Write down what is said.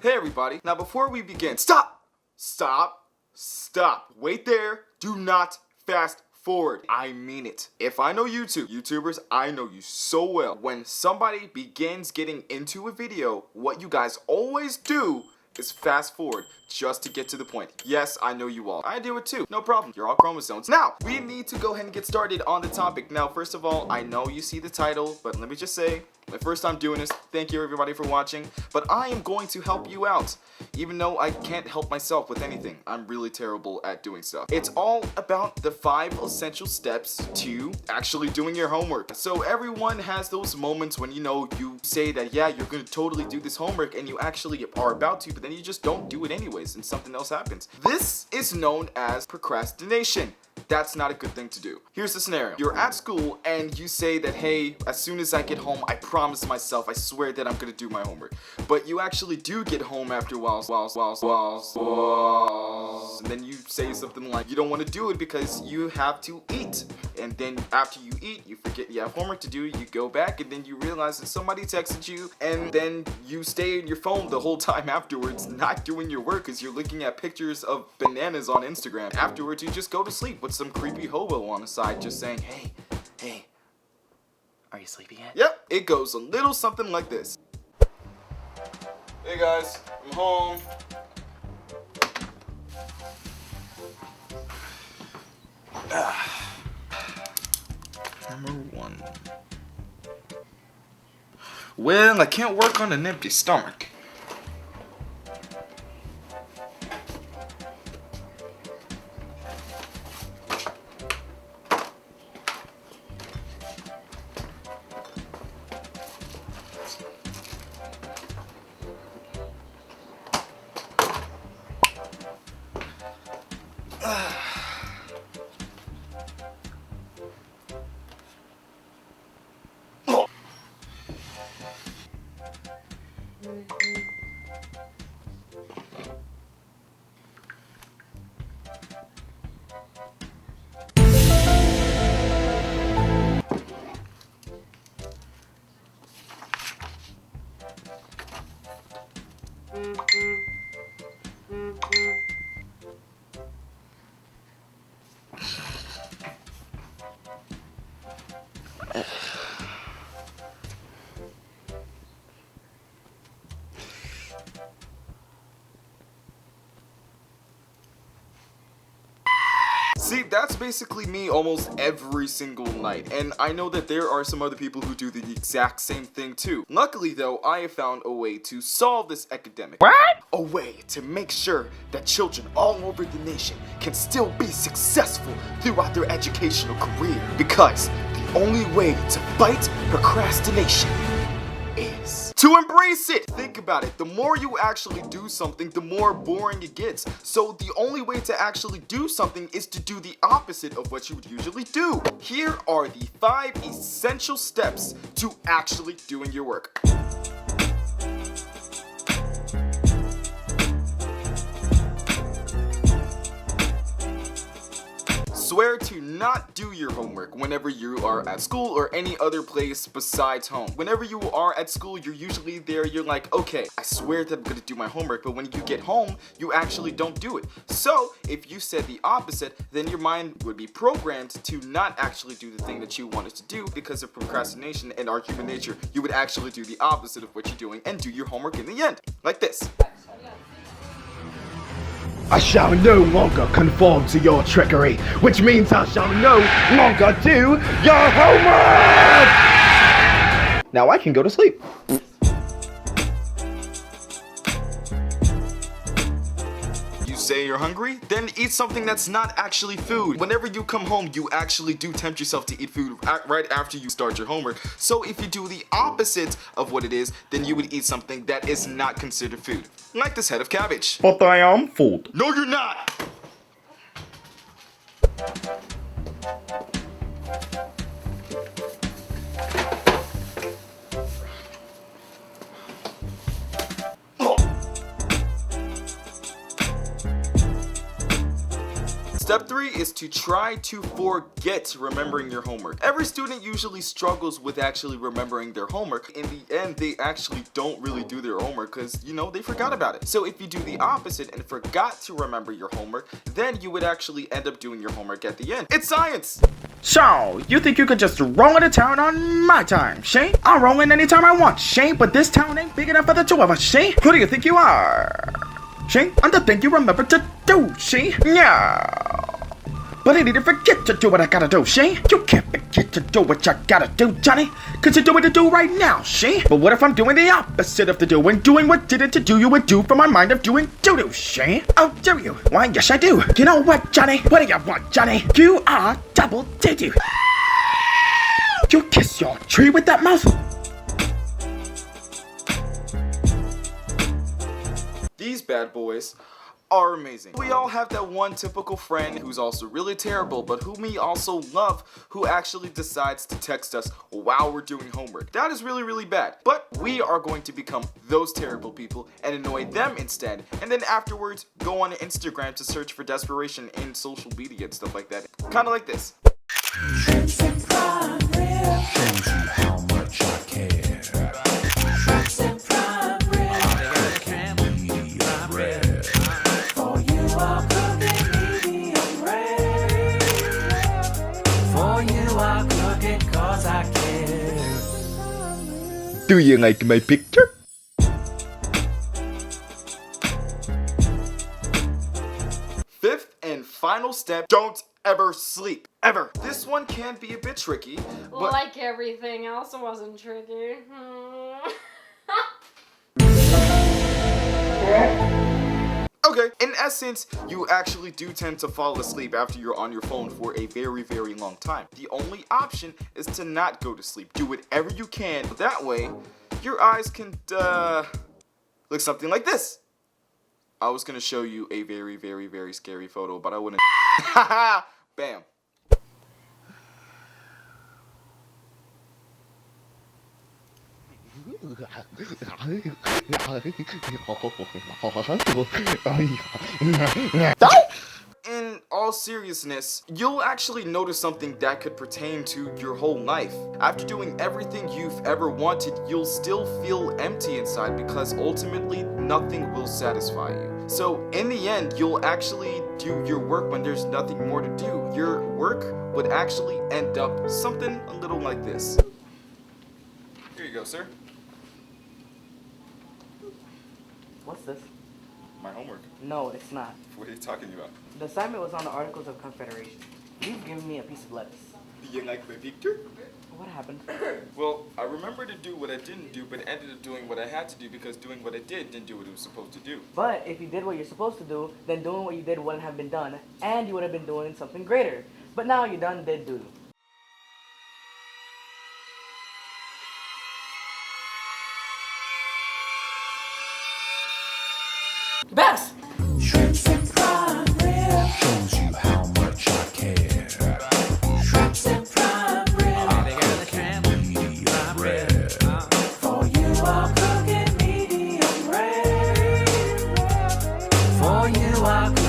Hey everybody, now before we begin, stop! Wait there, do not fast forward. I mean it. If I know YouTubers, I know you so well. When somebody begins getting into a video, what you guys always do is fast forward just to get to the point. Yes, I know you all. I do it too. No problem. You're all chromosomes. Now, we need to go ahead and get started on the topic. Now, first of all, I know you see the title, but let me just say, my first time doing this, thank you everybody for watching, but I am going to help you out, even though I can't help myself with anything. I'm really terrible at doing stuff. It's all about the 5 essential steps to actually doing your homework. So everyone has those moments when, you say that, yeah, you're gonna totally do this homework, and you actually are about to, but then you just don't do it anyways, and something else happens. This is known as procrastination. That's not a good thing to do. Here's the scenario. You're at school and you say that, hey, as soon as I get home, I promise myself, I swear that I'm gonna do my homework. But you actually do get home after a while, and then you say something like, you don't want to do it because you have to eat. And then after you eat, you forget you have homework to do, you go back, and then you realize that somebody texted you, and then you stay in your phone the whole time afterwards, not doing your work because you're looking at pictures of bananas on Instagram. Afterwards, you just go to sleep with some creepy hobo on the side just saying, hey, are you sleepy yet? Yep, it goes a little something like this. Hey guys, I'm home. Number 1. Well, I can't work on an empty stomach. See, that's basically me almost every single night, and I know that there are some other people who do the exact same thing too. Luckily though, I have found a way to solve this epidemic. What? A way to make sure that children all over the nation can still be successful throughout their educational career. Because the only way to fight procrastination is to embrace it. Think about it. The more you actually do something, the more boring it gets. So the only way to actually do something is to do the opposite of what you would usually do. Here are the 5 essential steps to actually doing your work. Swear to not do your homework whenever you are at school or any other place besides home. Whenever you are at school, you're usually there, you're like, okay, I swear that I'm gonna do my homework, but when you get home, you actually don't do it. So, if you said the opposite, then your mind would be programmed to not actually do the thing that you wanted to do because of procrastination and our human nature. You would actually do the opposite of what you're doing and do your homework in the end. Like this. I shall no longer conform to your trickery, which means I shall no longer do your homework! Now I can go to sleep. Say you're hungry? Then eat something that's not actually food. Whenever you come home, you actually do tempt yourself to eat food right after you start your homework. So if you do the opposite of what it is, then you would eat something that is not considered food. Like this head of cabbage. But I am food. No, you're not! Step 3 is to try to forget remembering your homework. Every student usually struggles with actually remembering their homework. In the end, they actually don't really do their homework because, you know, they forgot about it. So if you do the opposite and forgot to remember your homework, then you would actually end up doing your homework at the end. It's science! So, you think you could just roll into town on my time, Shane? I'll roll in anytime I want, Shane, but this town ain't big enough for the two of us, Shane. Who do you think you are? Shane, I'm the thing you remember to do, Shane. Yeah. But I need to forget to do what I gotta do, Shane. You can't forget to do what you gotta do, Johnny. Cause you're doing to do right now, Shane. But what if I'm doing the opposite of the do and doing what didn't to do you would do from my mind of doing doo-doo, Shane? Oh, do you? Why, yes I do. You know what, Johnny? What do you want, Johnny? You are double doo-doo. You kiss your tree with that mouth? These bad boys are amazing. We all have that one typical friend who's also really terrible, but whom we also love, who actually decides to text us while we're doing homework. That is really, really bad. But we are going to become those terrible people and annoy them instead, and then afterwards go on Instagram to search for desperation in social media and stuff like that. Kind of like this. Shows you how much I care. For you are cooking medium rare. For you are cooking 'cause I care. Do you like my picture? Fifth and final step, don't ever sleep. Ever. This one can be a bit tricky, but like everything else, it wasn't tricky. okay, in essence, you actually do tend to fall asleep after you're on your phone for a very, very long time. The only option is to not go to sleep. Do whatever you can. That way, your eyes can, look something like this. I was gonna show you a very, very, very scary photo, but I wouldn't. Haha! Bam. In all seriousness, you'll actually notice something that could pertain to your whole life. After doing everything you've ever wanted, you'll still feel empty inside because ultimately nothing will satisfy you. So in the end, you'll actually do your work when there's nothing more to do. Your work would actually end up something a little like this. Here you go, sir. What's this? My homework. No, it's not. What are you talking about? The assignment was on the Articles of Confederation. You've given me a piece of lettuce. Do you like my picture? What happened? Well, I remember to do what I didn't do, but ended up doing what I had to do because doing what I did didn't do what it was supposed to do. But if you did what you're supposed to do, then doing what you did wouldn't have been done, and you would have been doing something greater. But now you done did do. Best! Shrimps and prime rib. Shows you how much I care. Shrimps and prime rib. Medium rare. For you are cooking medium rare. For you are cooking